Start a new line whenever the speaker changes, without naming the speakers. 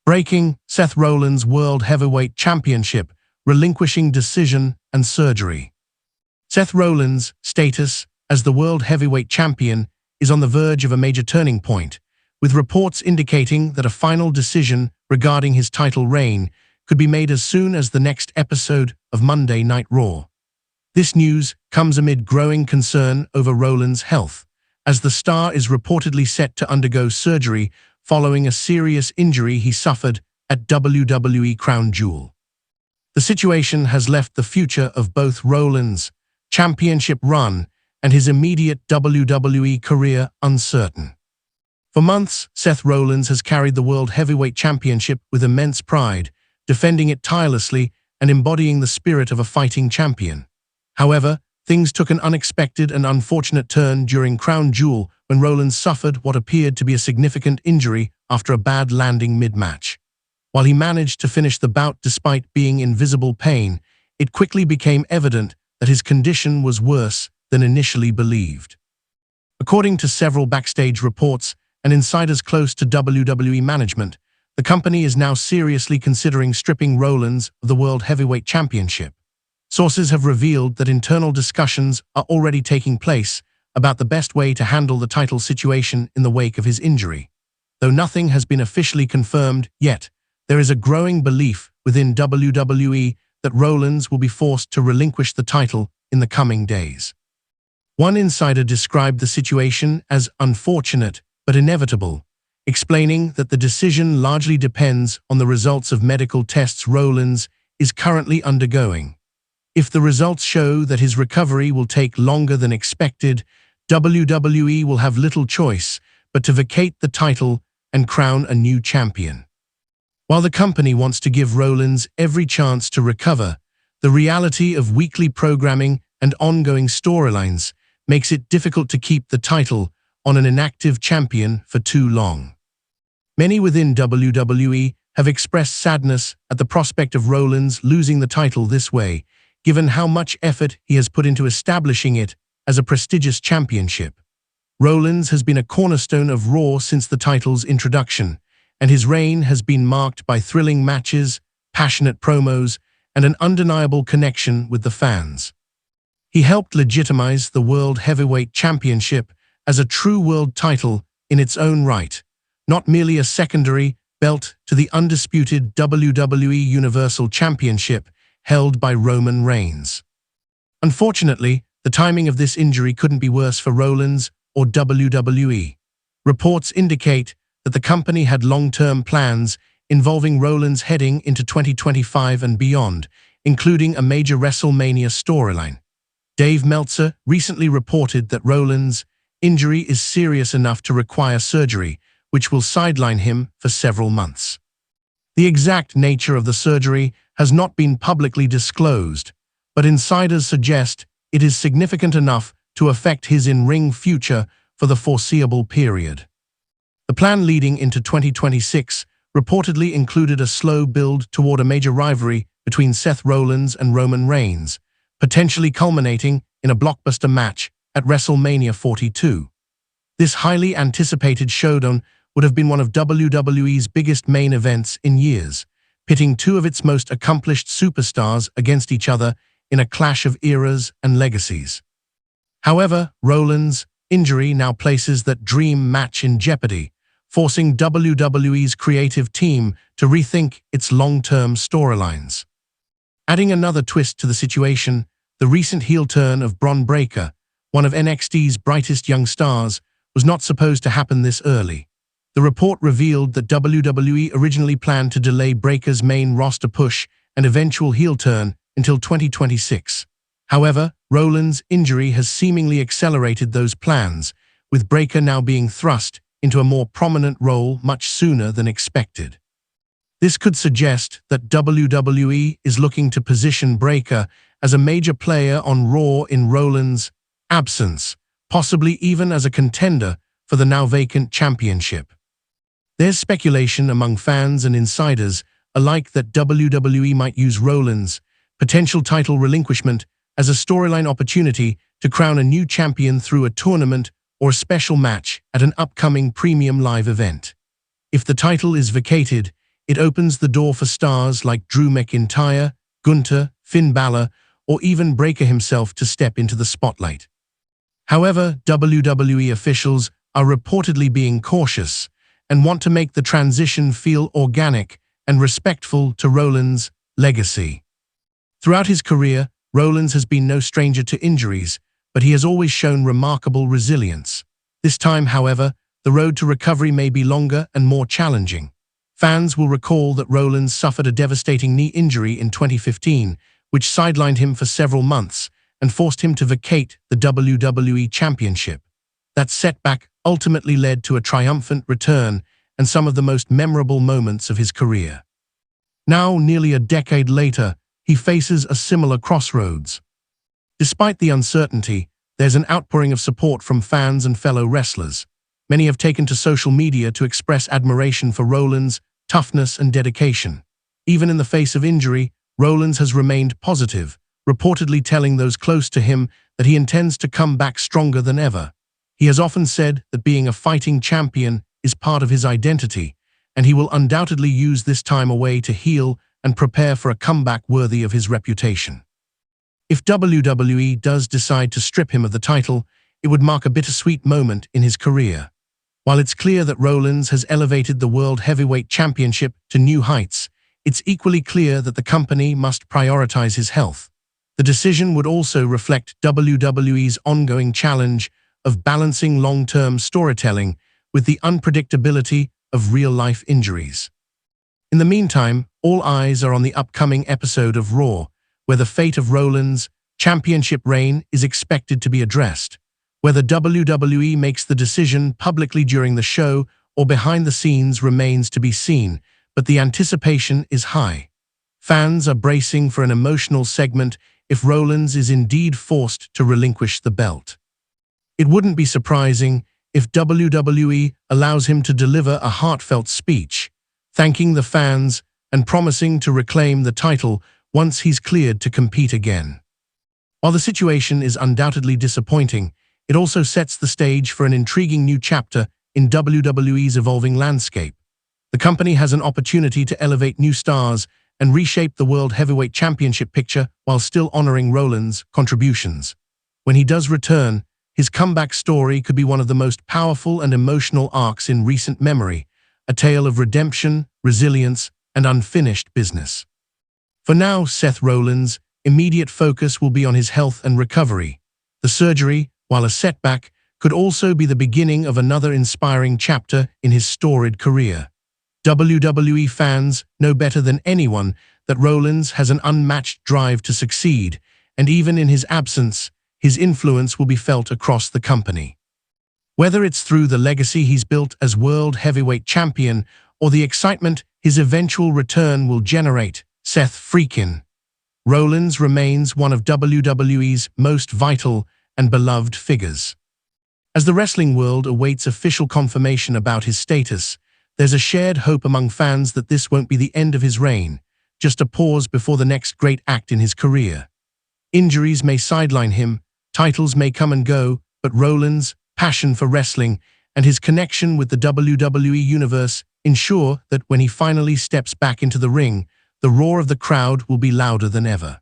Breaking Seth Rollins World Heavyweight Championship, Relinquishing Decision and Surgery. Seth Rollins' status as the World Heavyweight Champion is on the verge of a major turning point, with reports indicating that a final decision regarding his title reign could be made as soon as the next episode of Monday Night Raw. This news comes amid growing concern over Rollins' health, as the star is reportedly set to undergo surgery following a serious injury he suffered at WWE Crown Jewel. The situation has left the future of both Rollins' championship run and his immediate WWE career uncertain. For months, Seth Rollins has carried the World Heavyweight Championship with immense pride, defending it tirelessly and embodying the spirit of a fighting champion. However, things took an unexpected and unfortunate turn during Crown Jewel when Rollins suffered what appeared to be a significant injury after a bad landing mid-match. While he managed to finish the bout despite being in visible pain, it quickly became evident that his condition was worse than initially believed. According to several backstage reports and insiders close to WWE management, the company is now seriously considering stripping Rollins of the World Heavyweight Championship. Sources have revealed that internal discussions are already taking place about the best way to handle the title situation in the wake of his injury. Though nothing has been officially confirmed yet, there is a growing belief within WWE that Rollins will be forced to relinquish the title in the coming days. One insider described the situation as unfortunate but inevitable, explaining that the decision largely depends on the results of medical tests Rollins is currently undergoing. If the results show that his recovery will take longer than expected, WWE will have little choice but to vacate the title and crown a new champion. While the company wants to give Rollins every chance to recover, the reality of weekly programming and ongoing storylines makes it difficult to keep the title on an inactive champion for too long. Many within WWE have expressed sadness at the prospect of Rollins losing the title this way, given how much effort he has put into establishing it as a prestigious championship. Rollins has been a cornerstone of Raw since the title's introduction, and his reign has been marked by thrilling matches, passionate promos, and an undeniable connection with the fans. He helped legitimize the World Heavyweight Championship as a true world title in its own right, not merely a secondary belt to the undisputed WWE Universal Championship held by Roman Reigns. Unfortunately, the timing of this injury couldn't be worse for Rollins or WWE. Reports indicate that the company had long-term plans involving Rollins heading into 2025 and beyond, including a major WrestleMania storyline. Dave Meltzer recently reported that Rollins' injury is serious enough to require surgery, which will sideline him for several months. The exact nature of the surgery has not been publicly disclosed, but insiders suggest it is significant enough to affect his in-ring future for the foreseeable period. The plan leading into 2026 reportedly included a slow build toward a major rivalry between Seth Rollins and Roman Reigns, potentially culminating in a blockbuster match at WrestleMania 42. This highly anticipated showdown would have been one of WWE's biggest main events in years, pitting two of its most accomplished superstars against each other in a clash of eras and legacies. However, Rollins' injury now places that dream match in jeopardy, forcing WWE's creative team to rethink its long-term storylines. Adding another twist to the situation, the recent heel turn of Bron Breakker, one of NXT's brightest young stars, was not supposed to happen this early. The report revealed that WWE originally planned to delay Breakker's main roster push and eventual heel turn until 2026. However, Rollins' injury has seemingly accelerated those plans, with Breakker now being thrust into a more prominent role much sooner than expected. This could suggest that WWE is looking to position Breakker as a major player on Raw in Rollins' absence, possibly even as a contender for the now vacant championship. There's speculation among fans and insiders alike that WWE might use Rollins' potential title relinquishment as a storyline opportunity to crown a new champion through a tournament or a special match at an upcoming premium live event. If the title is vacated, It opens the door for stars like Drew McIntyre, Gunther, Finn Balor, or even Breakker himself to step into the spotlight. However, WWE officials are reportedly being cautious and want to make the transition feel organic and respectful to Rollins' legacy. Throughout his career, Rollins has been no stranger to injuries, but he has always shown remarkable resilience. This time, however, the road to recovery may be longer and more challenging. Fans will recall that Rollins suffered a devastating knee injury in 2015, which sidelined him for several months and forced him to vacate the WWE Championship. That setback ultimately led to a triumphant return and some of the most memorable moments of his career. Now, nearly a decade later, he faces a similar crossroads. Despite the uncertainty, there's an outpouring of support from fans and fellow wrestlers. Many have taken to social media to express admiration for Rollins' toughness and dedication. Even in the face of injury, Rollins has remained positive, reportedly telling those close to him that he intends to come back stronger than ever. He has often said that being a fighting champion is part of his identity, and he will undoubtedly use this time away to heal and prepare for a comeback worthy of his reputation. If WWE does decide to strip him of the title, it would mark a bittersweet moment in his career. While it's clear that Rollins has elevated the World Heavyweight Championship to new heights, it's equally clear that the company must prioritize his health. The decision would also reflect WWE's ongoing challenge of balancing long-term storytelling with the unpredictability of real-life injuries. In the meantime, all eyes are on the upcoming episode of Raw, where the fate of Rollins' championship reign is expected to be addressed. Whether WWE makes the decision publicly during the show or behind the scenes remains to be seen, but the anticipation is high. Fans are bracing for an emotional segment if Rollins is indeed forced to relinquish the belt. It wouldn't be surprising if WWE allows him to deliver a heartfelt speech, thanking the fans and promising to reclaim the title once he's cleared to compete again. While the situation is undoubtedly disappointing, it also sets the stage for an intriguing new chapter in WWE's evolving landscape. The company has an opportunity to elevate new stars and reshape the World Heavyweight Championship picture while still honoring Rollins' contributions. When he does return, his comeback story could be one of the most powerful and emotional arcs in recent memory, a tale of redemption, resilience, and unfinished business. For now, Seth Rollins' immediate focus will be on his health and recovery. The surgery, while a setback, could also be the beginning of another inspiring chapter in his storied career. WWE fans know better than anyone that Rollins has an unmatched drive to succeed, and even in his absence, his influence will be felt across the company. Whether it's through the legacy he's built as World Heavyweight Champion or the excitement his eventual return will generate, Seth freaking Rollins remains one of WWE's most vital and beloved figures. As the wrestling world awaits official confirmation about his status, there's a shared hope among fans that this won't be the end of his reign, just a pause before the next great act in his career. Injuries may sideline him, titles may come and go, but Rollins' passion for wrestling and his connection with the WWE Universe ensure that when he finally steps back into the ring, the roar of the crowd will be louder than ever.